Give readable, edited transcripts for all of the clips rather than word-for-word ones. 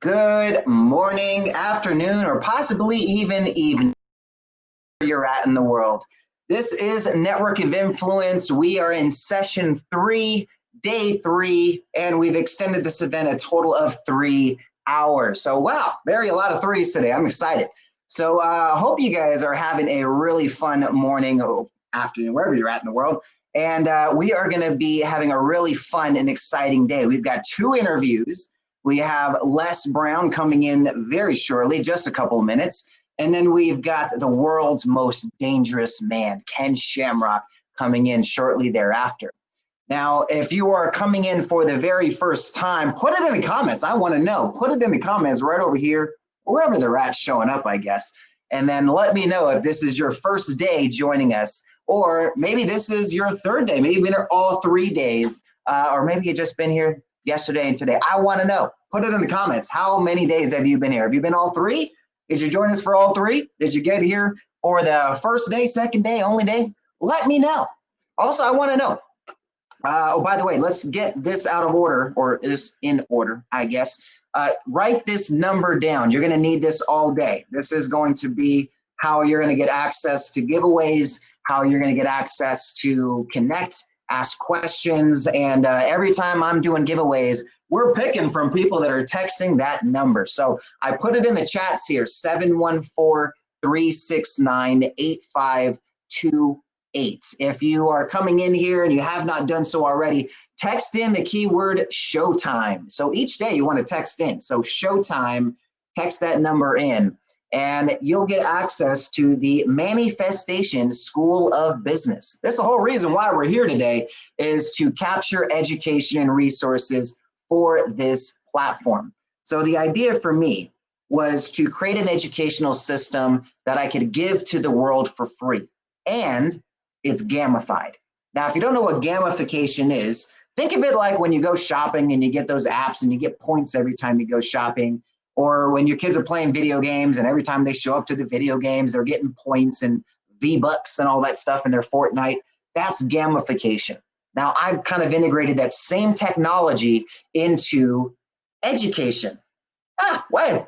Good morning, afternoon, or possibly even evening where you're at in the world. This is Network of Influence. We are in session 3, day 3, and we've extended this event a total of 3 hours. So wow, a lot of threes today. I'm excited. So I hope you guys are having a really fun morning or afternoon, wherever you're at in the world. And we are going to be having a really fun and exciting day. We've got 2 interviews. We have Les Brown coming in very shortly, just a couple of minutes. And then we've got the world's most dangerous man, Ken Shamrock, coming in shortly thereafter. Now, if you are coming in for the very first time, put it in the comments. I want to know. Put it in the comments right over here, wherever the rat's showing up, I guess. And then let me know if this is your first day joining us, or maybe this is your 3rd day. Maybe you've been here all 3 days, or maybe you've just been here yesterday and today. I want to know. Put it in the comments. How many days have you been here? Have you been all 3? Did you join us for all 3? Did you get here for the first day, second day, only day? Let me know. Also, I want to know. Oh, by the way, let's get this out of order, or this in order, I guess. Write this number down. You're going to need this all day. This is going to be how you're going to get access to giveaways, how you're going to get access to connect, ask questions, and every time I'm doing giveaways, we're picking from people that are texting that number. So I put it in the chats here, 714-369-8528. If you are coming in here and you have not done so already, text in the keyword Showtime. So each day you want to text in. So Showtime, text that number in, and you'll get access to the Manifestation School of Business. That's the whole reason why we're here today, is to capture education and resources for this platform. So the idea for me was to create an educational system that I could give to the world for free, and it's gamified. Now, if you don't know what gamification is, think of it like when you go shopping and you get those apps and you get points every time you go shopping, or when your kids are playing video games and every time they show up to the video games, they're getting points and V-Bucks and all that stuff in their Fortnite. That's gamification. Now, I've kind of integrated that same technology into education. Why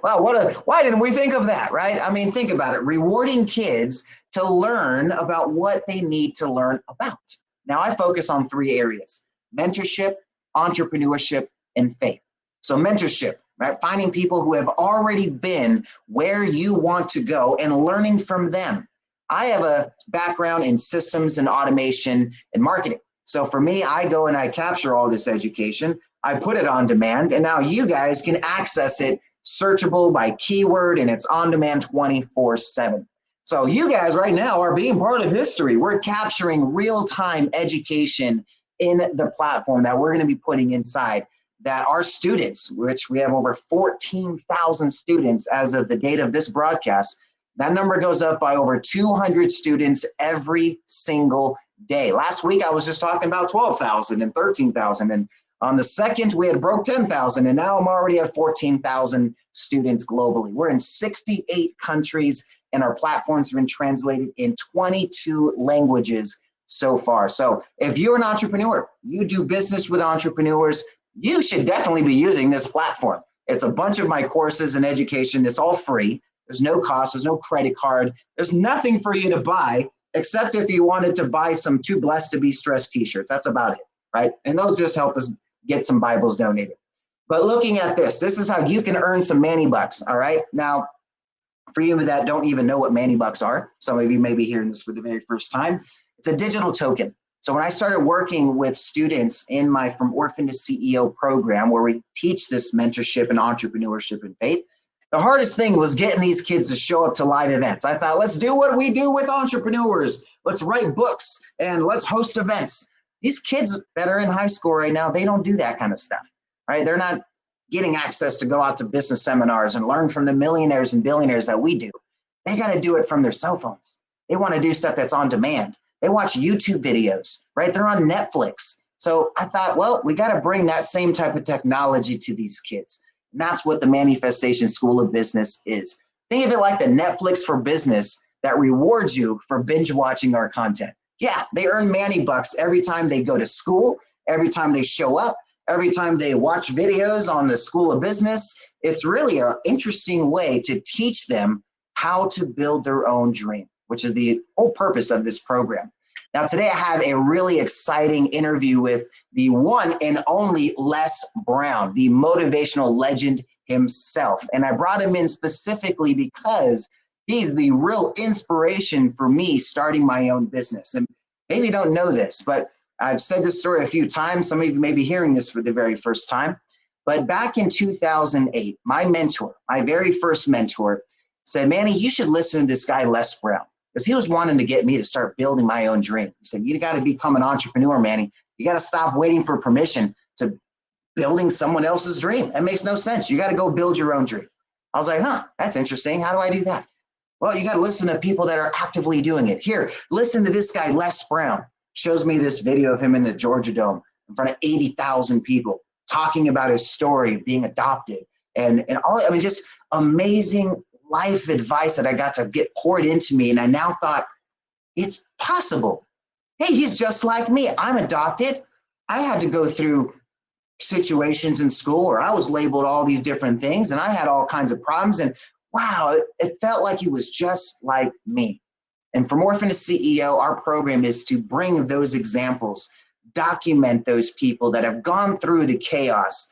didn't we think of that, right? I mean, think about it. Rewarding kids to learn about what they need to learn about. Now, I focus on 3 areas: mentorship, entrepreneurship, and faith. So mentorship, right? Finding people who have already been where you want to go and learning from them. I have a background in systems and automation and marketing. So for me, I go and I capture all this education, I put it on demand, and now you guys can access it searchable by keyword, and it's on demand 24/7. So you guys right now are being part of history. We're capturing real-time education in the platform that we're going to be putting inside, that our students, which we have over 14,000 students as of the date of this broadcast, that number goes up by over 200 students every single day. Last week, I was just talking about 12,000 and 13,000. And on the 2nd, we had broke 10,000. And now I'm already at 14,000 students globally. We're in 68 countries, and our platforms have been translated in 22 languages so far. So if you're an entrepreneur, you do business with entrepreneurs, you should definitely be using this platform. It's a bunch of my courses and education. It's all free. There's no cost. There's no credit card. There's nothing for you to buy, except if you wanted to buy some Too Blessed to Be Stressed t-shirts. That's about it, right? And those just help us get some Bibles donated. But looking at this is how you can earn some Manny bucks, all right? Now, for you that don't even know what Manny bucks are, some of you may be hearing this for the very first time, it's a digital token. So when I started working with students in my From Orphan to CEO program, where we teach this mentorship and entrepreneurship and faith, the hardest thing was getting these kids to show up to live events. I thought, let's do what we do with entrepreneurs. Let's write books and let's host events. These kids that are in high school right now, they don't do that kind of stuff, right? They're not getting access to go out to business seminars and learn from the millionaires and billionaires that we do. They got to do it from their cell phones. They want to do stuff that's on demand. They watch YouTube videos, right? They're on Netflix. So I thought, well, we got to bring that same type of technology to these kids. And that's what the Manifestation School of Business is. Think of it like the Netflix for business that rewards you for binge watching our content. Yeah, they earn Manny bucks every time they go to school, every time they show up, every time they watch videos on the School of Business. It's really an interesting way to teach them how to build their own dream, which is the whole purpose of this program. Now, today I have a really exciting interview with the one and only Les Brown, the motivational legend himself. And I brought him in specifically because he's the real inspiration for me starting my own business. And maybe you don't know this, but I've said this story a few times. Some of you may be hearing this for the very first time. But back in 2008, my mentor, my very first mentor, said, Manny, you should listen to this guy, Les Brown, because he was wanting to get me to start building my own dream. He said, you got to become an entrepreneur, Manny. You got to stop waiting for permission to building someone else's dream. That makes no sense. You got to go build your own dream. I was like, that's interesting. How do I do that? Well, you got to listen to people that are actively doing it. Here, listen to this guy, Les Brown. Shows me this video of him in the Georgia Dome in front of 80,000 people talking about his story of being adopted and all, I mean, just amazing life advice that I got to get poured into me. And I now thought, it's possible. Hey, he's just like me. I'm adopted. I had to go through situations in school where I was labeled all these different things and I had all kinds of problems. And wow, it felt like he was just like me. And from Orphan to CEO, our program is to bring those examples, document those people that have gone through the chaos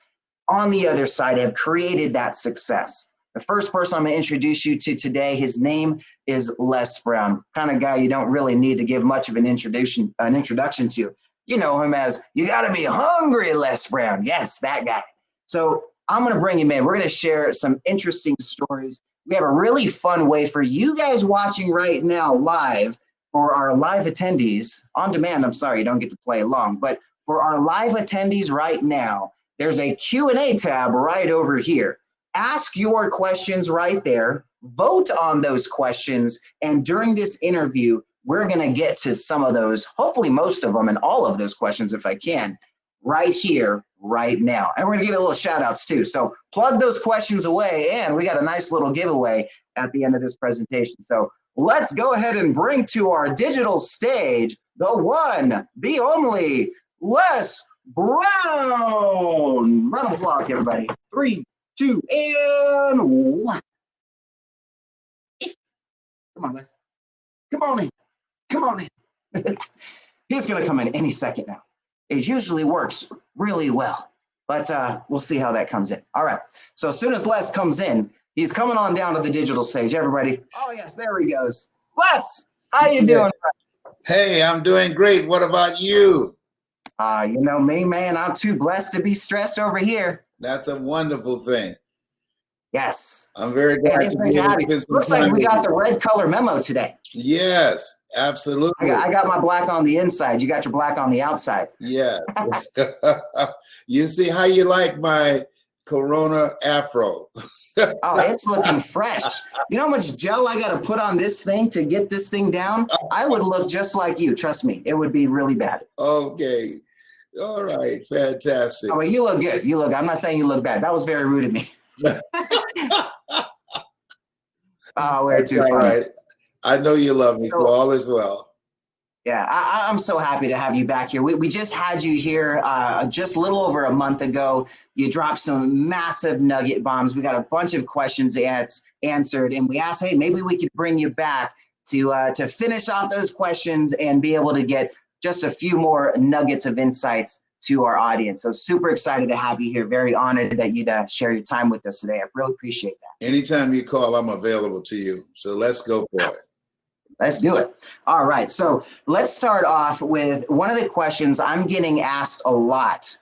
on the other side, have created that success. The first person I'm going to introduce you to today, his name is Les Brown, kind of guy you don't really need to give much of an introduction to. You know him as, you got to be hungry, Les Brown. Yes, that guy. So I'm going to bring him in. We're going to share some interesting stories. We have a really fun way for you guys watching right now live, for our live attendees on demand. I'm sorry, you don't get to play along, but for our live attendees right now, there's a Q&A tab right over here. Ask your questions right there, vote on those questions, and during this interview, we're going to get to some of those, hopefully most of them and all of those questions if I can, right here, right now. And we're going to give it a little shout outs too. So plug those questions away, and we got a nice little giveaway at the end of this presentation. So let's go ahead and bring to our digital stage the one, the only, Les Brown. Round of applause, everybody. 3, 2, and 1. Come on, Les. Come on in. Come on in. He's going to come in any second now. It usually works really well, but we'll see how that comes in. All right. So as soon as Les comes in, he's coming on down to the digital stage. Everybody. Oh, yes, there he goes. Les, how you doing? Hey, I'm doing great. What about you? You know me, man. I'm too blessed to be stressed over here. That's a wonderful thing. Yes. I'm very glad to be able to spend some Looks time like we with got you. the red color memo today. Yes, absolutely. I got my black on the inside. You got your black on the outside. Yeah. You see how you like my Corona afro? Oh, it's looking fresh. You know how much gel I got to put on this thing to get this thing down? I would look just like you. Trust me. It would be really bad. Okay. All right. Fantastic. Oh, well, you look good. You look, I'm not saying you look bad. That was very rude of me. Oh, we're too funny. Right. I know you love me, so all is well. Yeah, I'm so happy to have you back here. We just had you here just a little over a month ago. You dropped some massive nugget bombs. We got a bunch of questions answered, and we asked, hey, maybe we could bring you back to finish off those questions and be able to get just a few more nuggets of insights to our audience. So super excited to have you here. Very honored that you'd share your time with us today. I really appreciate that. Anytime you call, I'm available to you. So let's go for it. Let's do it. All right. So let's start off with one of the questions I'm getting asked a lot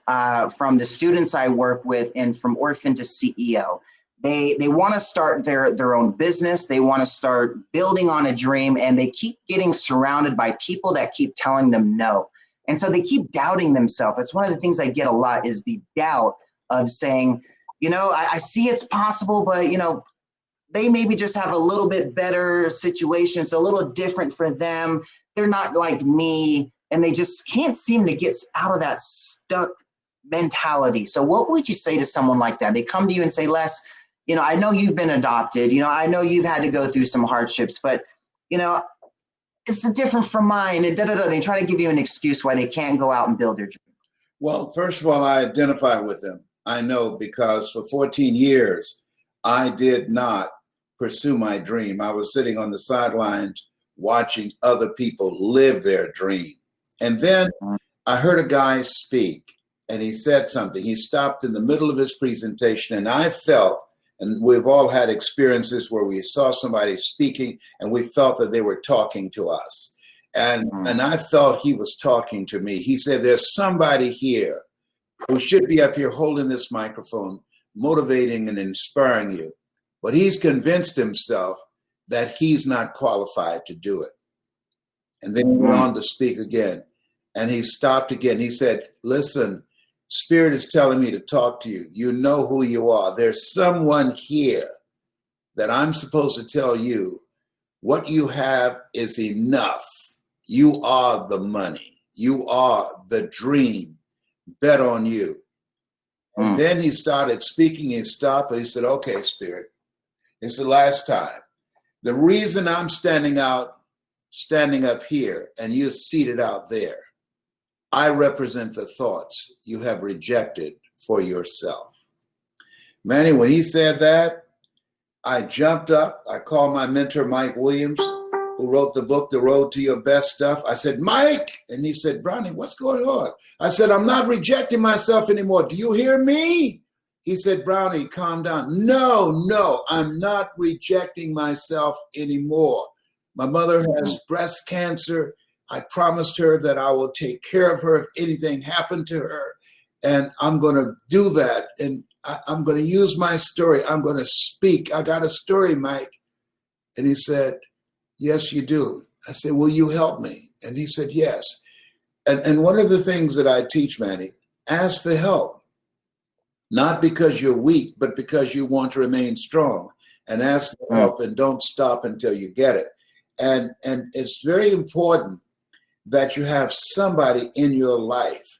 from the students I work with and from Orphan to CEO. They want to start their own business. They want to start building on a dream, and they keep getting surrounded by people that keep telling them no. And so they keep doubting themselves. It's one of the things I get a lot is the doubt of saying, you know, I see it's possible, but, you know, they maybe just have a little bit better situation. It's a little different for them. They're not like me, and they just can't seem to get out of that stuck mentality. So what would you say to someone like that? They come to you and say, Les, you know, I know you've been adopted. You know, I know you've had to go through some hardships, but, you know, it's different from mine. And They try to give you an excuse why they can't go out and build their dream. Well, first of all, I identify with him. I know because for 14 years, I did not pursue my dream. I was sitting on the sidelines watching other people live their dream. And then I heard a guy speak and he said something. He stopped in the middle of his presentation and I felt, and we've all had experiences where we saw somebody speaking and we felt that they were talking to us. And I felt he was talking to me. He said, there's somebody here who should be up here holding this microphone, motivating and inspiring you. But he's convinced himself that he's not qualified to do it. And then he went on to speak again. And he stopped again. He said, listen, Spirit is telling me to talk to you. You know who you are. There's someone here that I'm supposed to tell you what you have is enough. You are the money. You are the dream. Bet on you. And then he started speaking. He stopped. He said, okay, Spirit, it's the last time. The reason I'm standing up here and you're seated out there, I represent the thoughts you have rejected for yourself. Manny, when he said that, I jumped up. I called my mentor, Mike Williams, who wrote the book, The Road to Your Best Stuff. I said, Mike, and he said, Brownie, what's going on? I said, I'm not rejecting myself anymore. Do you hear me? He said, Brownie, calm down. No, I'm not rejecting myself anymore. My mother has breast cancer. I promised her that I will take care of her if anything happened to her. And I'm going to do that. And I'm going to use my story. I'm going to speak. I got a story, Mike. And he said, yes, you do. I said, will you help me? And he said, yes. And one of the things that I teach, Manny, ask for help. Not because you're weak, but because you want to remain strong. And ask for help and don't stop until you get it. And it's very important that you have somebody in your life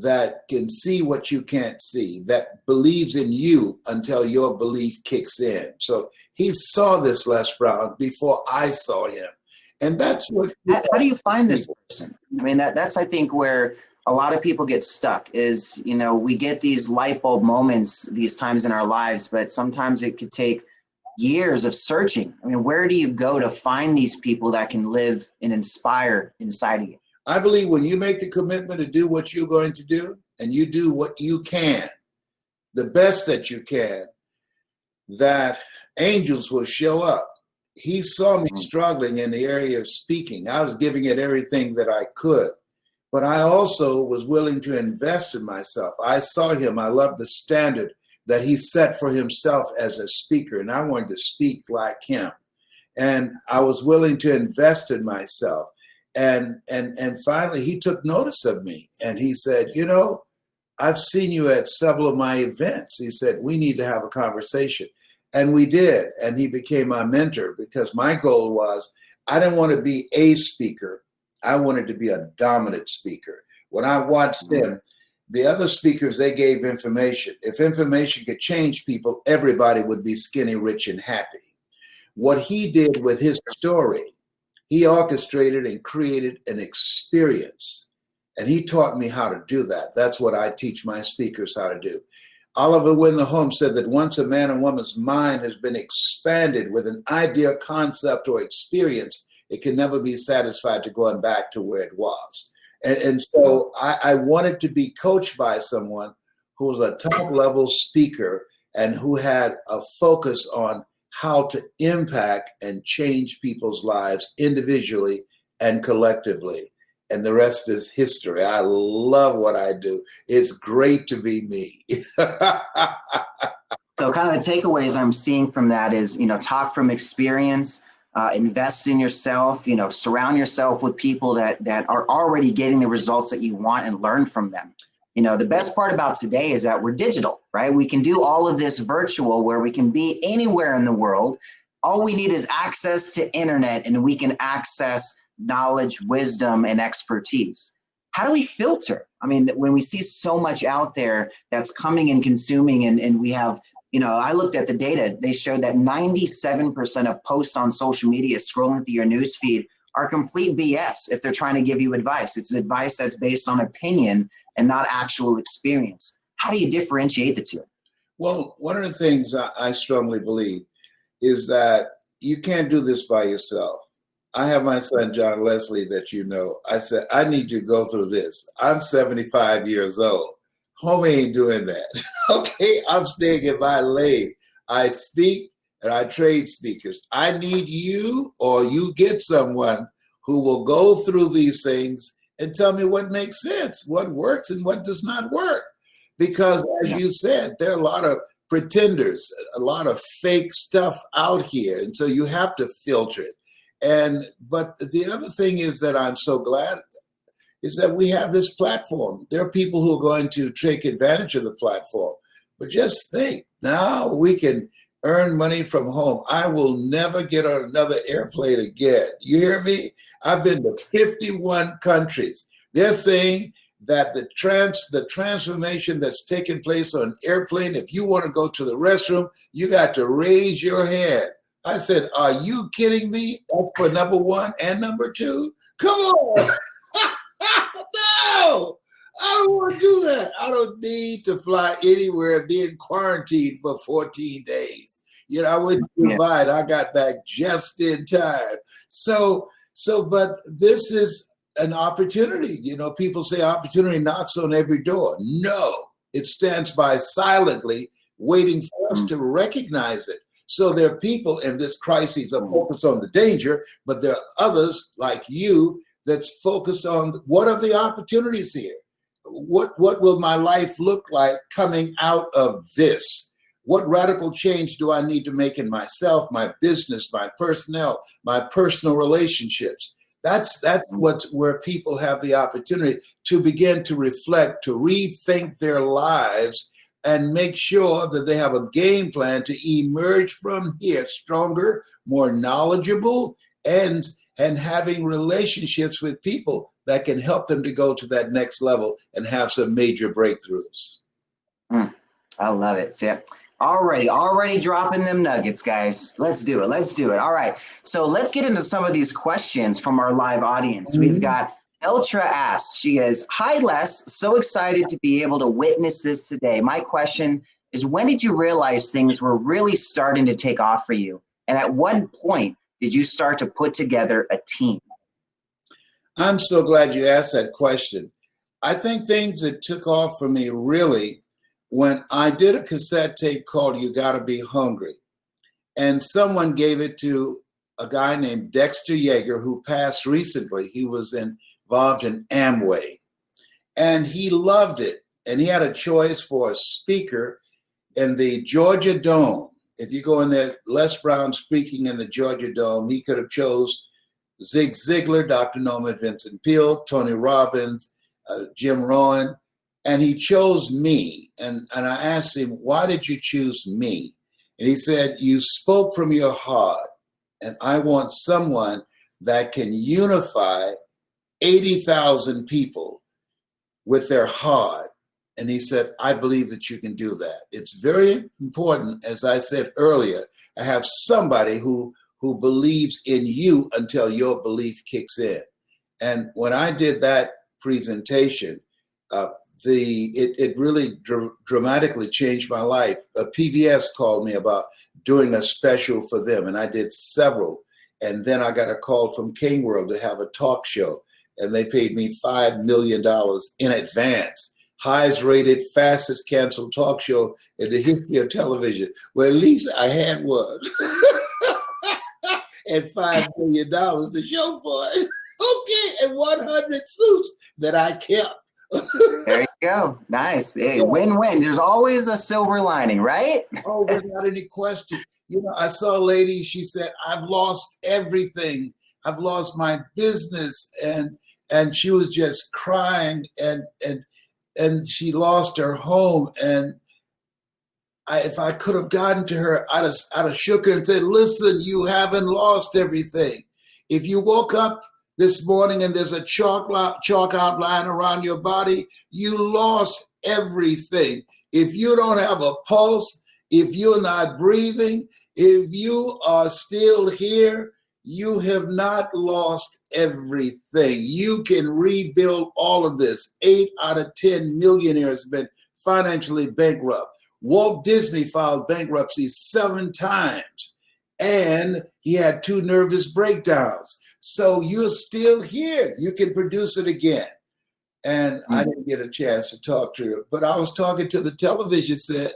that can see what you can't see, that believes in you until your belief kicks in. So he saw this, Les Brown, before I saw him. And that's what... How do you find this person? I mean, that's, I think, where a lot of people get stuck is, you know, we get these light bulb moments these times in our lives, but sometimes it could take years of searching. I mean, where do you go to find these people that can live and inspire inside of you? I believe when you make the commitment to do what you're going to do and you do what you can, the best that you can, that angels will show up. He saw me struggling in the area of speaking. I was giving it everything that I could, but I also was willing to invest in myself. I saw him. I loved the standard that he set for himself as a speaker, and I wanted to speak like him. And I was willing to invest in myself. And finally, he took notice of me, and he said, you know, I've seen you at several of my events. He said, we need to have a conversation. And we did. And he became my mentor because my goal was, I didn't want to be a speaker. I wanted to be a dominant speaker. When I watched him, the other speakers, they gave information. If information could change people, everybody would be skinny, rich, and happy. What he did with his story, he orchestrated and created an experience. And he taught me how to do that. That's what I teach my speakers how to do. Oliver Wendell Holmes said that once a man and woman's mind has been expanded with an idea, concept, or experience, it can never be satisfied to going back to where it was. And so I wanted to be coached by someone who was a top-level speaker and who had a focus on how to impact and change people's lives individually and collectively. And the rest is history. I love what I do. It's great to be me. So kind of the takeaways I'm seeing from that is, you know, talk from experience, invest in yourself, you know, surround yourself with people that are already getting the results that you want and learn from them. You know, the best part about today is that we're digital, right? We can do all of this virtual where we can be anywhere in the world. All we need is access to internet and we can access knowledge, wisdom, and expertise. How do we filter? I mean, when we see so much out there that's coming and consuming and we have, you know, I looked at the data, they showed that 97% of posts on social media scrolling through your newsfeed are complete BS if they're trying to give you advice. It's advice that's based on opinion and not actual experience. How do you differentiate the two? Well, one of the things I strongly believe is that you can't do this by yourself. I have my son, John Leslie, that you know. I said, I need you to go through this. I'm 75 years old. Homie ain't doing that. Okay, I'm staying in my lane. I speak and I trade speakers. I need you, or you get someone who will go through these things and tell me what makes sense, what works and what does not work. Because as you said, there are a lot of pretenders, a lot of fake stuff out here. And so you have to filter it. But the other thing is that I'm so glad is that we have this platform. There are people who are going to take advantage of the platform. But just think, now we can earn money from home. I will never get on another airplane again. You hear me? I've been to 51 countries. They're saying that the transformation that's taking place on an airplane, if you want to go to the restroom, you got to raise your hand. I said, are you kidding me? That's for number one and number two? Come on. No, I don't want to do that. I don't need to fly anywhere and be in quarantine for 14 days. You know, I went to Dubai. I got back just in time. But this is an opportunity. You know, people say opportunity knocks on every door. No, it stands by silently waiting for us to recognize it. So there are people in this crisis that focus on the danger, but there are others like you that's focused on what are the opportunities here? What will my life look like coming out of this? What radical change do I need to make in myself, my business, my personnel, my personal relationships? That's where people have the opportunity to begin to reflect, to rethink their lives, and make sure that they have a game plan to emerge from here stronger, more knowledgeable, and having relationships with people that can help them to go to that next level and have some major breakthroughs. I love it. So, yeah. Already dropping them nuggets, guys. Let's do it. All right. So let's get into some of these questions from our live audience. We've got Eltra asks, she goes, hi, Les, so excited to be able to witness this today. My question is, when did you realize things were really starting to take off for you? And at what point did you start to put together a team? I'm so glad you asked that question. I think things that took off for me really when I did a cassette tape called You Gotta Be Hungry. And someone gave it to a guy named Dexter Yeager, who passed recently. He was involved in Amway. And he loved it. And he had a choice for a speaker in the Georgia Dome. If you go in there, Les Brown speaking in the Georgia Dome, he could have chose Zig Ziglar, Dr. Norman Vincent Peale, Tony Robbins, Jim Rohn, and he chose me. And I asked him, why did you choose me? And he said, you spoke from your heart, and I want someone that can unify 80,000 people with their heart. And he said, I believe that you can do that. It's very important, as I said earlier, to have somebody who believes in you until your belief kicks in. And when I did that presentation, it really dramatically changed my life. PBS called me about doing a special for them, and I did several. And then I got a call from King World to have a talk show, and they paid me $5 million in advance. Highest rated, fastest canceled talk show in the history of television. Well, at least I had one. And $5 million to show for it. Okay, and 100 suits that I kept. There you go. Nice. Hey, win-win. There's always a silver lining, right? Oh, without any question. You know, I saw a lady, she said, I've lost everything. I've lost my business. And she was just crying and she lost her home. And if I could have gotten to her, I'd have shook her and said, listen, you haven't lost everything. If you woke up this morning and there's a chalk outline around your body, you lost everything. If you don't have a pulse, if you're not breathing, if you are still here, You have not lost everything. You can rebuild all of this. 8 out of 10 millionaires have been financially bankrupt. Walt Disney filed bankruptcy 7 times, and he had 2 nervous breakdowns. So you're still here. You can produce it again. And I didn't get a chance to talk to her, but I was talking to the television set.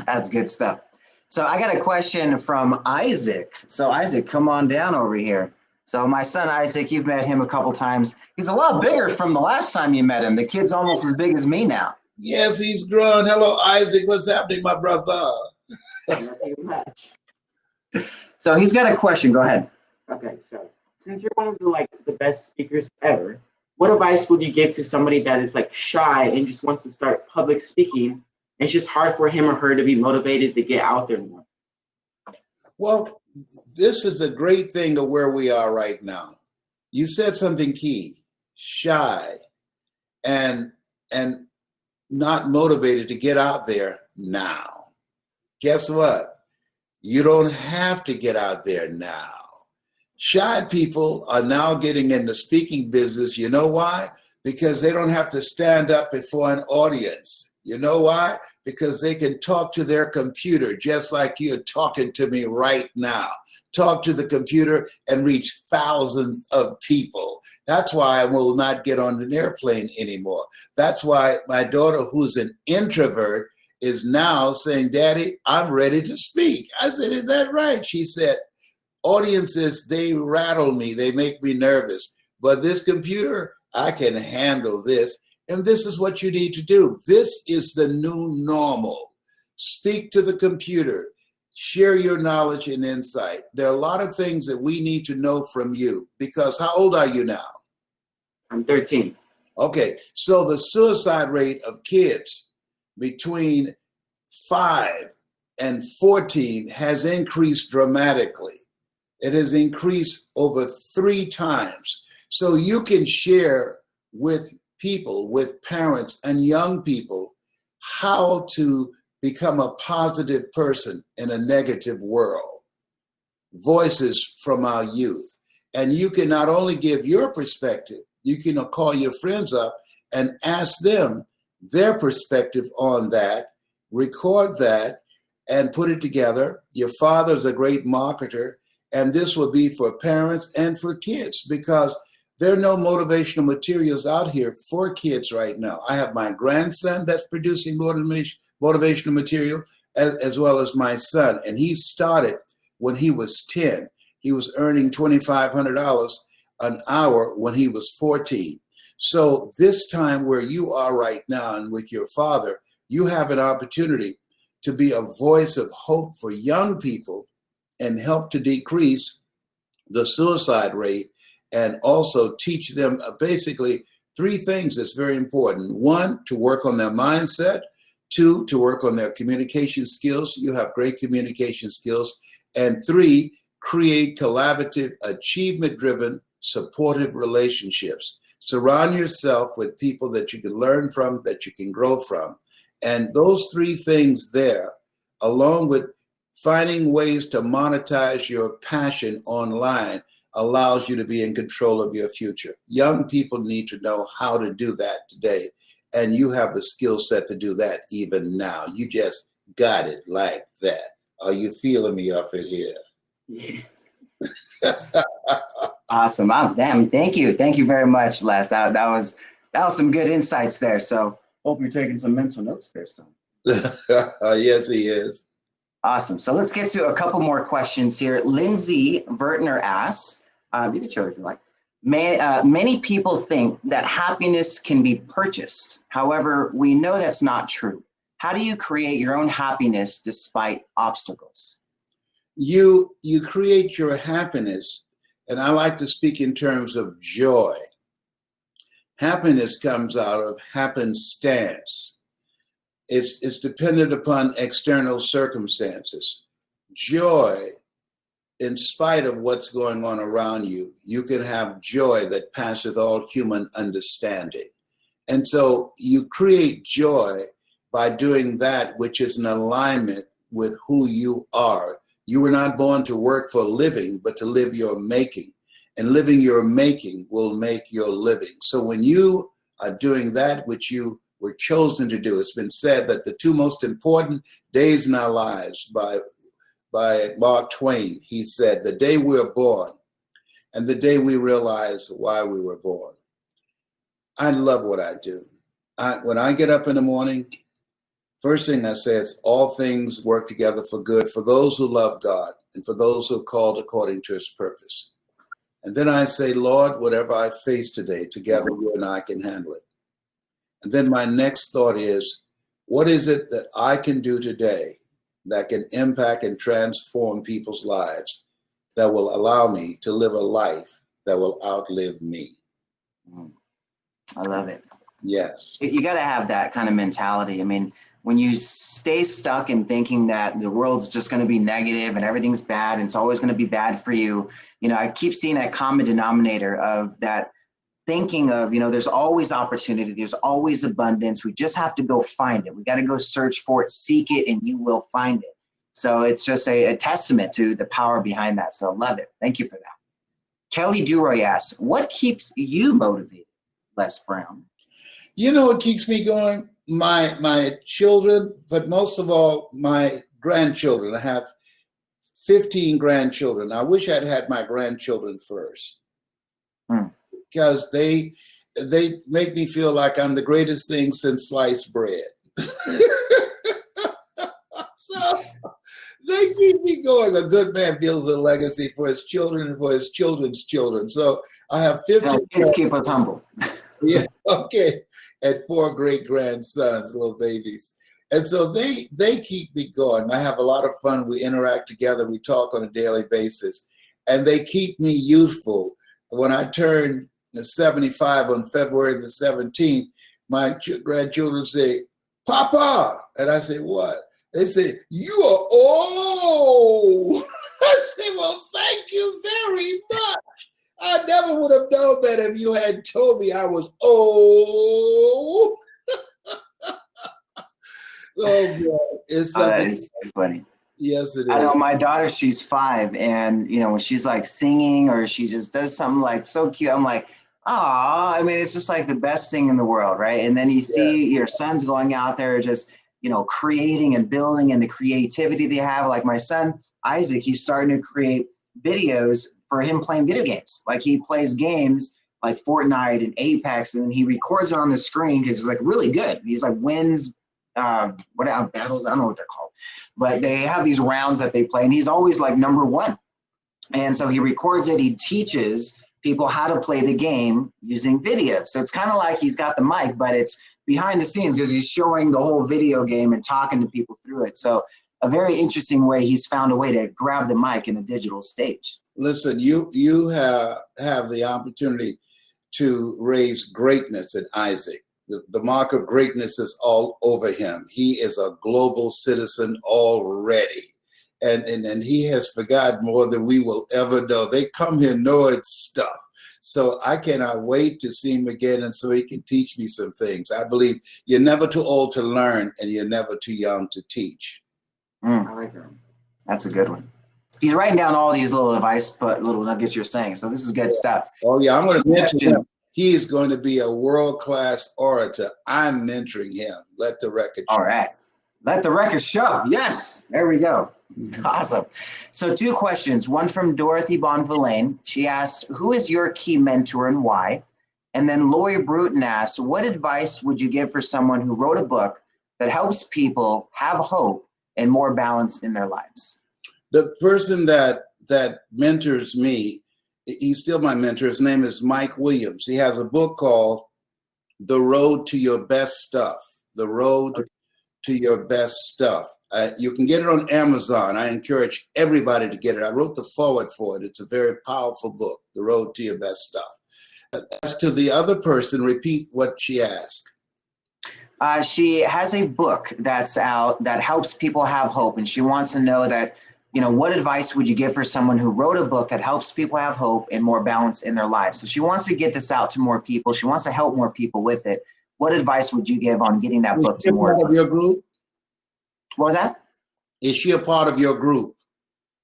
That's good stuff. So I got a question from Isaac. So Isaac, come on down over here. So my son Isaac, you've met him a couple times. He's a lot bigger from the last time you met him. The kid's almost as big as me now. Yes, he's grown. Hello, Isaac. What's happening, my brother? Nothing much. So he's got a question. Go ahead. Okay, so since you're one of the best speakers ever, what advice would you give to somebody that is shy and just wants to start public speaking, and it's just hard for him or her to be motivated to get out there more? Well, this is a great thing of where we are right now. You said something key: shy and not motivated to get out there now. Guess what? You don't have to get out there now. Shy people are now getting in the speaking business. You know why? Because they don't have to stand up before an audience. You know why? Because they can talk to their computer just like you're talking to me right now. Talk to the computer and reach thousands of people. That's why I will not get on an airplane anymore. That's why my daughter, who's an introvert, is now saying, Daddy, I'm ready to speak. I said, is that right? She said, audiences, they rattle me. They make me nervous. But this computer, I can handle this. And this is what you need to do. This is the new normal. Speak to the computer. Share your knowledge and insight. There are a lot of things that we need to know from you, because how old are you now? I'm 13. Okay, so the suicide rate of kids between 5 and 14 has increased dramatically. It has increased over 3 times. So you can share with people, with parents and young people, how to become a positive person in a negative world. Voices from our youth. And you can not only give your perspective, you can call your friends up and ask them their perspective on that, record that, and put it together. Your father's a great marketer, and this will be for parents and for kids, because there are no motivational materials out here for kids right now. I have my grandson that's producing motivational material, as well as my son, and he started when he was 10. He was earning $2,500 an hour when he was 14. So this time where you are right now and with your father, you have an opportunity to be a voice of hope for young people and help to decrease the suicide rate, and also teach them basically 3 things that's very important. 1, to work on their mindset. 2, to work on their communication skills. You have great communication skills. And 3, create collaborative, achievement-driven, supportive relationships. Surround yourself with people that you can learn from, that you can grow from. And those 3 things there, along with finding ways to monetize your passion online, allows you to be in control of your future. Young people need to know how to do that today. And you have the skill set to do that even now. You just got it like that. Are you feeling me up in here? Yeah. Awesome. Damn, thank you. Thank you very much, Les. That was some good insights there. So hope you're taking some mental notes there, son. Yes, he is. Awesome. So let's get to a couple more questions here. Lindsay Vertner asks, you can show it if you like. Many people think that happiness can be purchased. However, we know that's not true. How do you create your own happiness despite obstacles? You create your happiness, and I like to speak in terms of joy. Happiness comes out of happenstance. It's dependent upon external circumstances. Joy, in spite of what's going on around you, you can have joy that passeth all human understanding. And so you create joy by doing that which is in alignment with who you are. You were not born to work for a living, but to live your making. And living your making will make your living. So when you are doing that which you were chosen to do, it's been said that the two most important days in our lives by Mark Twain, he said, the day we are born and the day we realize why we were born. I love what I do. When I get up in the morning, first thing I say is all things work together for good for those who love God and for those who are called according to his purpose. And then I say, Lord, whatever I face today, together you and I can handle it. And then my next thought is, what is it that I can do today that can impact and transform people's lives that will allow me to live a life that will outlive me? I love it. Yes. You got to have that kind of mentality. I mean, when you stay stuck in thinking that the world's just going to be negative and everything's bad and it's always going to be bad for you, you know, I keep seeing that common denominator of that thinking of, you know, there's always opportunity, there's always abundance. We just have to go find it. We got to go search for it, seek it, and you will find it. So it's just a testament to the power behind that. So love it. Thank you for that. Kelly Duroy asks, what keeps you motivated, Les Brown? You know what keeps me going? My children, but most of all, my grandchildren. I have 15 grandchildren. I wish I'd had my grandchildren first. Because they make me feel like I'm the greatest thing since sliced bread. So they keep me going. A good man builds a legacy for his children and for his children's children. So I have 15. Kids keep us humble. Yeah, okay. And 4 great grandsons, little babies. And so they keep me going. I have a lot of fun. We interact together. We talk on a daily basis. And they keep me youthful. When I turned 75 on February the 17th, my grandchildren say, Papa. And I say, what? They say, you are old. I say, well, thank you very much. I never would have known that if you had told me I was old. Oh, boy. It's something. That is so funny. Yes, it is. I know my daughter, she's 5, and you know, when she's like singing or she just does something like so cute, I'm like, ah, I mean, it's just like the best thing in the world, right? And then you see your sons going out there just, you know, creating and building, and the creativity they have. Like my son, Isaac, he's starting to create videos for him playing video games. Like he plays games like Fortnite and Apex, and he records it on the screen because he's like really good. He's like wins battles, I don't know what they're called, but they have these rounds that they play, and he's always like #1. And so he records it. He teaches people how to play the game using video. So it's kind of like he's got the mic, but it's behind the scenes because he's showing the whole video game and talking to people through it. So a very interesting way he's found a way to grab the mic in a digital stage. Listen, you have the opportunity to raise greatness in Isaac. The mark of greatness is all over him. He is a global citizen already. And he has forgotten more than we will ever know. They come here knowing stuff. So I cannot wait to see him again, and so he can teach me some things. I believe you're never too old to learn, and you're never too young to teach. I like that. That's a good one. He's writing down all these little advice, little nuggets you're saying. So this is good stuff. Oh, yeah, I'm going to mention him. He is going to be a world-class orator. I'm mentoring him. Let the record show. All right. Let the record show. Yes. There we go. Awesome. So 2 questions. One from Dorothy Bonvillain. She asked, who is your key mentor and why? And then Lori Bruton asked, what advice would you give for someone who wrote a book that helps people have hope and more balance in their lives? The person that mentors me, he's still my mentor. His name is Mike Williams. He has a book called The Road to Your Best Stuff. The Road to Your Best Stuff. You can get it on Amazon. I encourage everybody to get it. I wrote the foreword for it. It's a very powerful book, The Road to Your Best Stuff. As to the other person, repeat what she asked. She has a book that's out that helps people have hope, and she wants to know that, you know, what advice would you give for someone who wrote a book that helps people have hope and more balance in their lives? So she wants to get this out to more people. She wants to help more people with it. What advice would you give on getting that book to more? Part of your group? What was that? Is she a part of your group?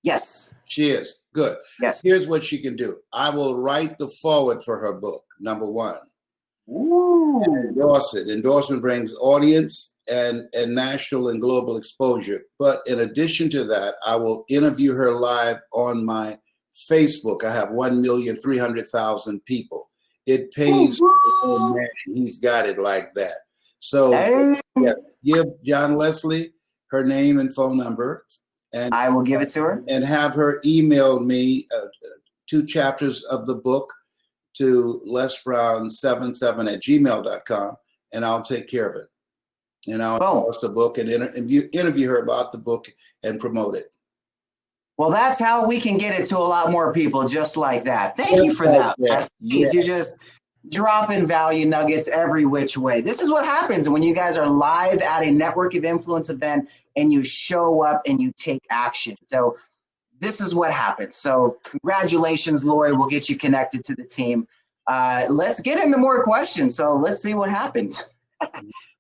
Yes. She is. Good. Yes. Here's what she can do. I will write the foreword for her book, number one. Ooh. Endorse it. Endorsement brings audience and national and global exposure. But in addition to that, I will interview her live on my Facebook. I have 1,300,000 people. It pays. Oh, man, he's got it like that. So yeah, give John Leslie her name and phone number, and I will give it to her, and have her email me 2 chapters of the book to lesbrown77@gmail.com, and I'll take care of it. And I'll post the book and interview her about the book and promote it. Well, that's how we can get it to a lot more people, just like that. Thank you for that. You're just dropping value nuggets every which way. This is what happens when you guys are live at a Network of Influence event and you show up and you take action. So this is what happens. So congratulations, Lori. We'll get you connected to the team. Let's get into more questions. So let's see what happens.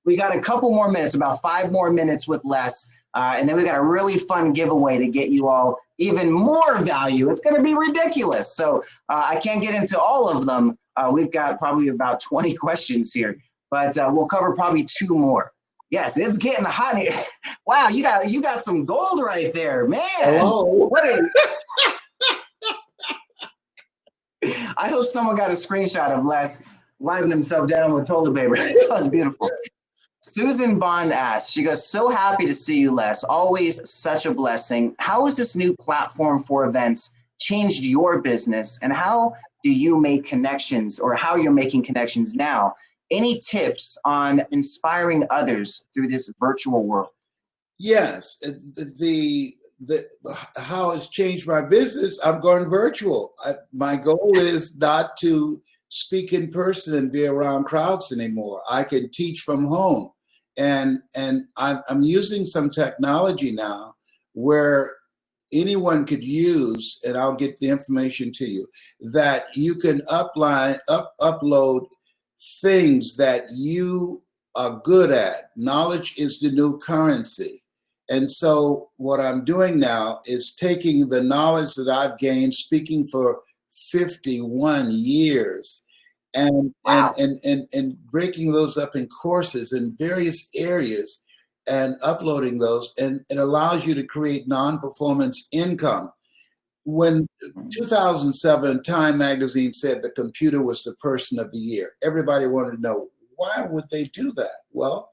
We got a couple more minutes, about 5 more minutes with Les. And then we got a really fun giveaway to get you all even more value. It's going to be ridiculous. So I can't get into all of them. We've got probably about 20 questions here, but we'll cover probably 2 more. Yes, it's getting hot. Wow, you got some gold right there, man. Hello. What I hope someone got a screenshot of Les wiping himself down with toilet paper. That was beautiful. Susan Bond asks, she goes, so happy to see you, Les. Always such a blessing. How has this new platform for events changed your business, and how do you make connections, or how you're making connections now? Any tips on inspiring others through this virtual world? Yes, how it's changed my business. I'm going virtual. My goal is not to speak in person and be around crowds anymore. I can teach from home, and I'm using some technology now where anyone could use, and I'll get the information to you, that you can upload things that you are good at. Knowledge is the new currency. And so what I'm doing now is taking the knowledge that I've gained speaking for 51 years and breaking those up in courses in various areas and uploading those, and it allows you to create non-performance income. When 2007 Time magazine said the computer was the person of the year, everybody wanted to know, why would they do that? Well,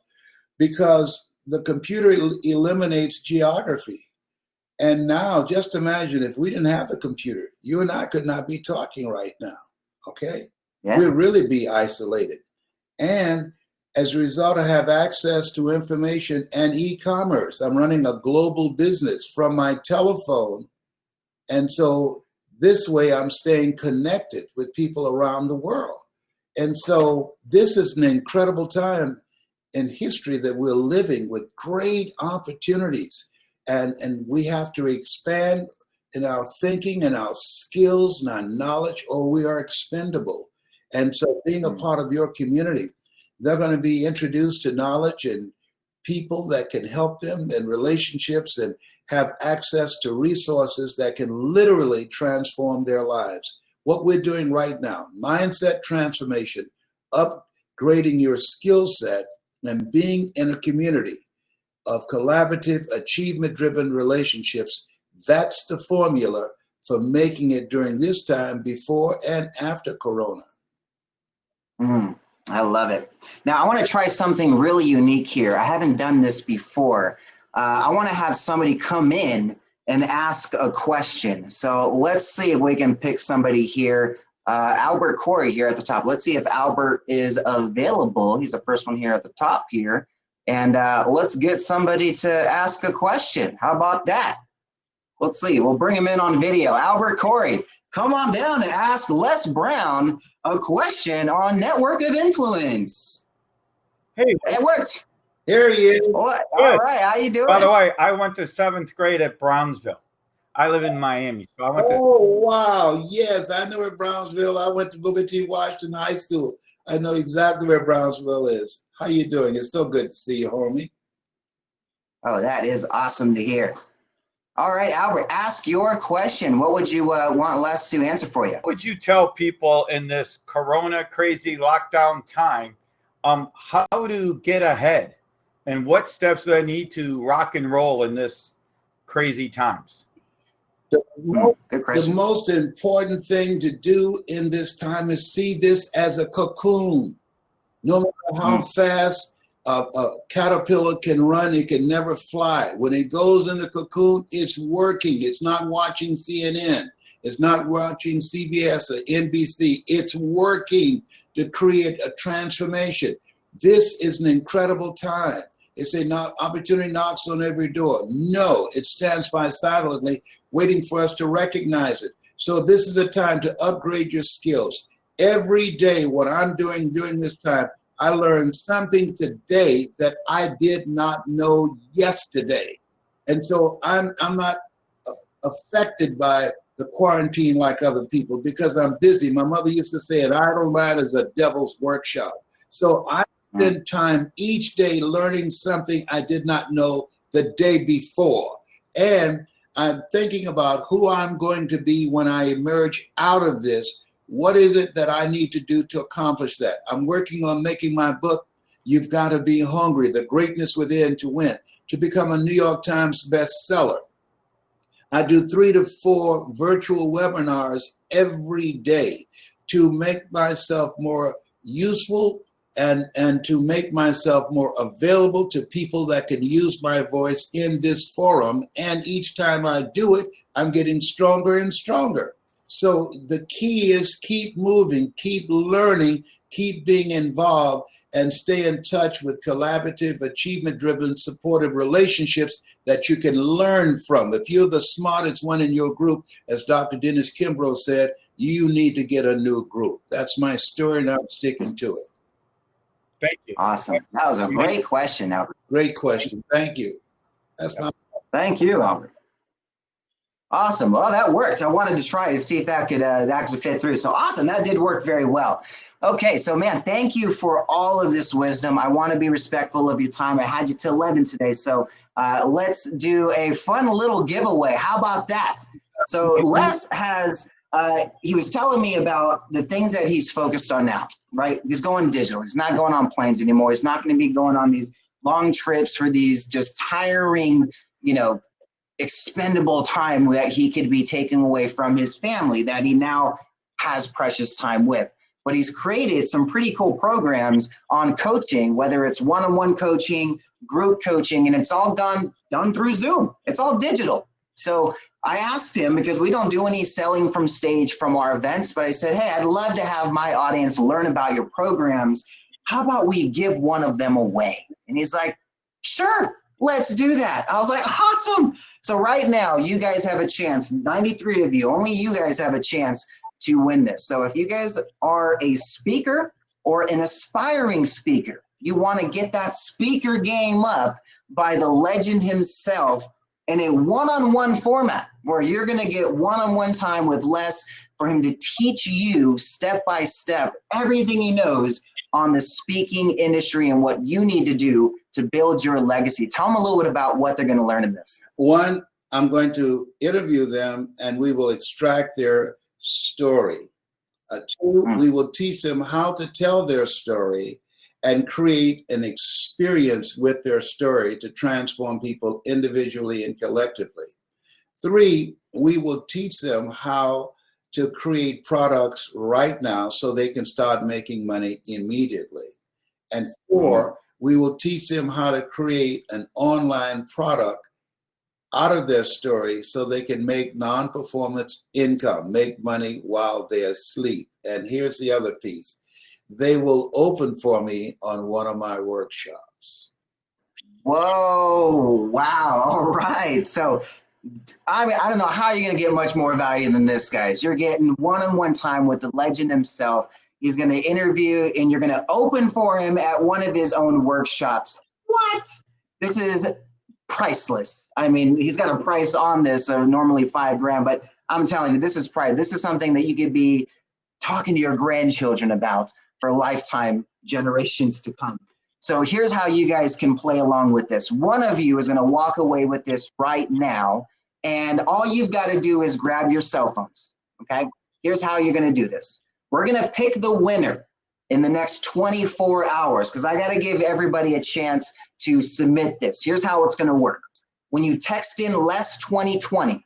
because the computer eliminates geography. And now, just imagine if we didn't have the computer, you and I could not be talking right now, okay? Yeah. We'd really be isolated. And as a result, I have access to information and e-commerce. I'm running a global business from my telephone. And so this way I'm staying connected with people around the world. And so this is an incredible time in history that we're living with great opportunities. And we have to expand in our thinking and our skills and our knowledge, or we are expendable. And so being a part of your community, they're going to be introduced to knowledge and people that can help them, and relationships, and have access to resources that can literally transform their lives. What we're doing right now, mindset transformation, upgrading your skill set, and being in a community of collaborative, achievement-driven relationships, that's the formula for making it during this time, before and after Corona. I love it. Now, I want to try something really unique here. I haven't done this before. I want to have somebody come in and ask a question. So let's see if we can pick somebody here. Albert Corey here at the top. Let's see if Albert is available. He's the first one here at the top here. And let's get somebody to ask a question. How about that? Let's see. We'll bring him in on video. Albert Corey, come on down and ask Les Brown a question on Network of Influence. Hey, it worked. Here he is. What? All right, how you doing? By the way, I went to 7th grade at Brownsville. I live in Miami, so I went to. Oh wow! Yes, I know where Brownsville. I went to Booker T. Washington High School. I know exactly where Brownsville is. How you doing? It's so good to see you, homie. Oh, that is awesome to hear. All right, Albert, ask your question. What would you want Les to answer for you? What would you tell people in this Corona crazy lockdown time how to get ahead? And what steps do I need to rock and roll in this crazy times? The most important thing to do in this time is see this as a cocoon. No matter how fast a caterpillar can run, it can never fly. When it goes in the cocoon, it's working. It's not watching CNN. It's not watching CBS or NBC. It's working to create a transformation. This is an incredible time. It's an opportunity knocks on every door. No, it stands by silently, waiting for us to recognize it. So this is a time to upgrade your skills. Every day, what I'm doing during this time, I learned something today that I did not know yesterday. And so I'm not affected by the quarantine like other people because I'm busy. My mother used to say an idle mind is a devil's workshop. So I spend time each day learning something I did not know the day before. And I'm thinking about who I'm going to be when I emerge out of this. What is it that I need to do to accomplish that? I'm working on making my book, You've Got to Be Hungry, The Greatness Within to Win, to become a New York Times bestseller. I do 3 to 4 virtual webinars every day to make myself more useful and to make myself more available to people that can use my voice in this forum. And each time I do it, I'm getting stronger and stronger. So the key is keep moving, keep learning, keep being involved, and stay in touch with collaborative, achievement-driven, supportive relationships that you can learn from. If you're the smartest one in your group, as Dr. Dennis Kimbrough said, you need to get a new group. That's my story, and I'm sticking to it. Thank you. Awesome. That was a great question, Albert. Great question. Thank you. That's my. Thank you, Albert. Awesome. Well, that worked. I wanted to try to see if that could actually fit through. So awesome. That did work very well. Okay. So, man, thank you for all of this wisdom. I want to be respectful of your time. I had you till 11 today. So let's do a fun little giveaway. How about that? So Les has, he was telling me about the things that he's focused on now, right? He's going digital. He's not going on planes anymore. He's not going to be going on these long trips for these just tiring, expendable time that he could be taking away from his family that he now has precious time with. But he's created some pretty cool programs on coaching, whether it's one-on-one coaching, group coaching, and it's all done through Zoom. It's all digital. So I asked him, because we don't do any selling from stage from our events, but I said, hey, I'd love to have my audience learn about your programs. How about we give one of them away? And he's like, sure, let's do that. I was like, awesome. So right now, you guys have a chance, 93 of you, only you guys have a chance to win this. So if you guys are a speaker or an aspiring speaker, you want to get that speaker game up by the legend himself in a one-on-one format where you're going to get one-on-one time with Les for him to teach you step by step everything he knows on the speaking industry and what you need to do to build your legacy. Tell them a little bit about what they're going to learn in this. One, I'm going to interview them and we will extract their story. Two, we will teach them how to tell their story and create an experience with their story to transform people individually and collectively. Three, we will teach them how to create products right now so they can start making money immediately. And four, we will teach them how to create an online product out of their story so they can make non-performance income, make money while they're asleep. And here's the other piece. They will open for me on one of my workshops. Whoa, wow, all right. So, I mean, I don't know how you're going to get much more value than this, guys. You're getting one-on-one time with the legend himself. He's going to interview and you're going to open for him at one of his own workshops. What? This is priceless. I mean, he's got a price on this of normally $5,000, but I'm telling you, this is price. This is something that you could be talking to your grandchildren about for lifetime generations to come. So here's how you guys can play along with this. One of you is going to walk away with this right now, And all you've got to do is grab your cell phones, okay? Here's how you're going to do this. We're going to pick the winner in the next 24 hours because I got to give everybody a chance to submit this. Here's how it's going to work. When you text in less 2020,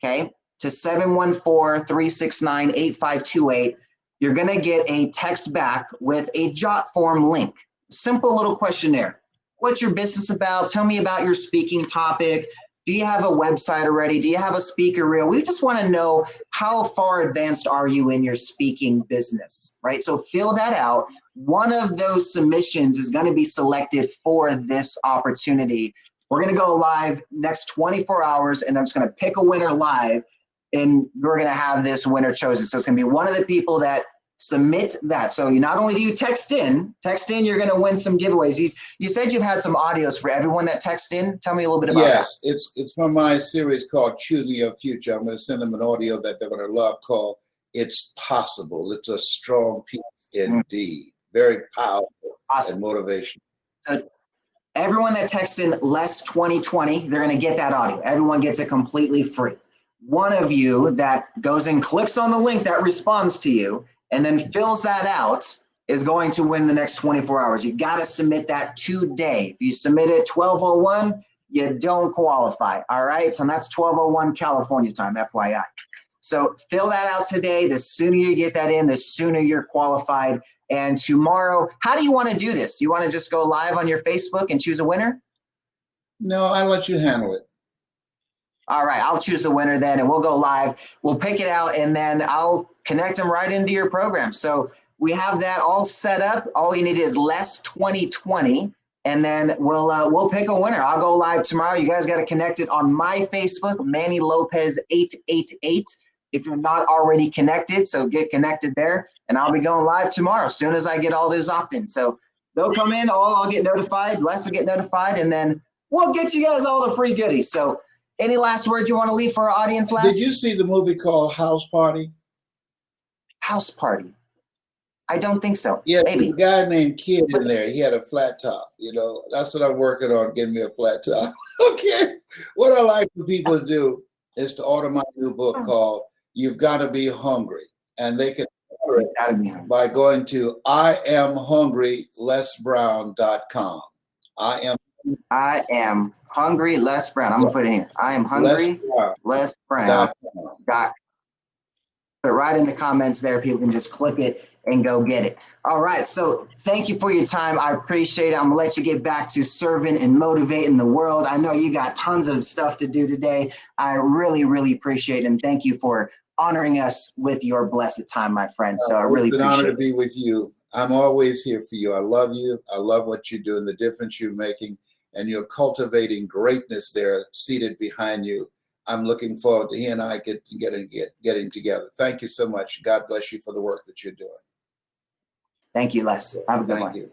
okay, to 714-369-8528, you're going to get a text back with a jot form link. Simple little questionnaire. What's your business about? Tell me about your speaking topic. Do you have a website already? Do you have a speaker reel? We just want to know how far advanced are you in your speaking business, right? So fill that out. One of those submissions is going to be selected for this opportunity. We're going to go live next 24 hours, and I'm just going to pick a winner live, and we're going to have this winner chosen. So it's going to be one of the people that submit that. So you not only do you text in, you're going to win some giveaways. You said you've had some audios for everyone that texts in. Tell me a little bit about that. Yes, it's from my series called Choosing Your Future. I'm going to send them an audio that they're going to love called It's Possible. It's a strong piece indeed. Very powerful and motivation. So everyone that texts in less 2020, they're going to get that audio. Everyone gets it completely free. One of you that goes and clicks on the link that responds to you and then fills that out is going to win the next 24 hours. You got to submit that today. If you submit it 12:01, you don't qualify. All right. So that's 12:01 California time, FYI. So fill that out today. The sooner you get that in, the sooner you're qualified. And tomorrow, how do you want to do this? Do you want to just go live on your Facebook and choose a winner? No, I'll let you handle it. All right, I'll choose a winner then, and we'll go live. We'll pick it out, and then I'll connect them right into your program. So we have that all set up. All you need is less 2020, and then we'll pick a winner. I'll go live tomorrow. You guys got to connect it on my Facebook, Manny Lopez 888. If you're not already connected, so get connected there, and I'll be going live tomorrow as soon as I get all those opt-ins. So they'll come in, I'll get notified, Les will get notified, and then we'll get you guys all the free goodies. So any last words you want to leave for our audience, Les? Did you see the movie called House Party? House Party? I don't think so. Yeah, maybe. a guy named Kid in there. He had a flat top. You know, that's what I'm working on, getting me a flat top. Okay. What I like for people to do is to order my new book called You've Got to Be Hungry. And they can order it by going to IamHungryLesBrown.com. I am hungry, Les Brown. I'm going to put it in here. I am hungry, Les Brown. Put it right in the comments there. People can just click it and go get it. All right. So thank you for your time. I appreciate it. I'm going to let you get back to serving and motivating the world. I know you got tons of stuff to do today. I really, really appreciate it. And thank you for honoring us with your blessed time, my friend. So I really appreciate it. It's an honor to be with you. I'm always here for you. I love you. I love what you do and the difference you're making. And you're cultivating greatness there seated behind you. I'm looking forward to he and I getting together. Thank you so much. God bless you for the work that you're doing. Thank you, Les. Have a good one. Thank you.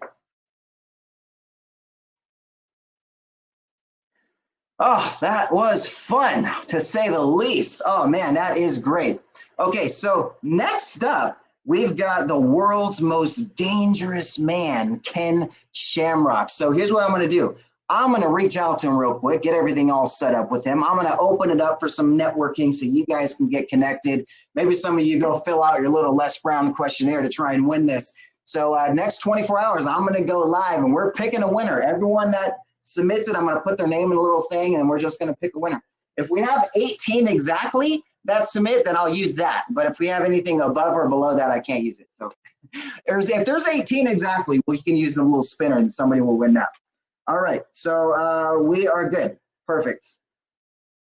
Oh, that was fun, to say the least. Oh, man, that is great. Okay, so next up, we've got the world's most dangerous man, Ken Shamrock. So here's what I'm going to do. I'm going to reach out to him real quick, get everything all set up with him. I'm going to open it up for some networking so you guys can get connected. Maybe some of you go fill out your little Les Brown questionnaire to try and win this. So next 24 hours, I'm going to go live, and we're picking a winner. Everyone that submits it, I'm going to put their name in a little thing, and we're just going to pick a winner. If we have 18 exactly that submit, then I'll use that. But if we have anything above or below that, I can't use it. So if there's 18 exactly, we can use the little spinner, and somebody will win that. All right, so we are good. Perfect.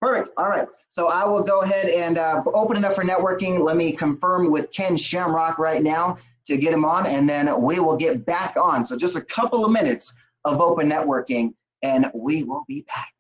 Perfect. All right, so I will go ahead and open it up for networking. Let me confirm with Ken Shamrock right now to get him on, and then we will get back on. So just a couple of minutes of open networking, and we will be back.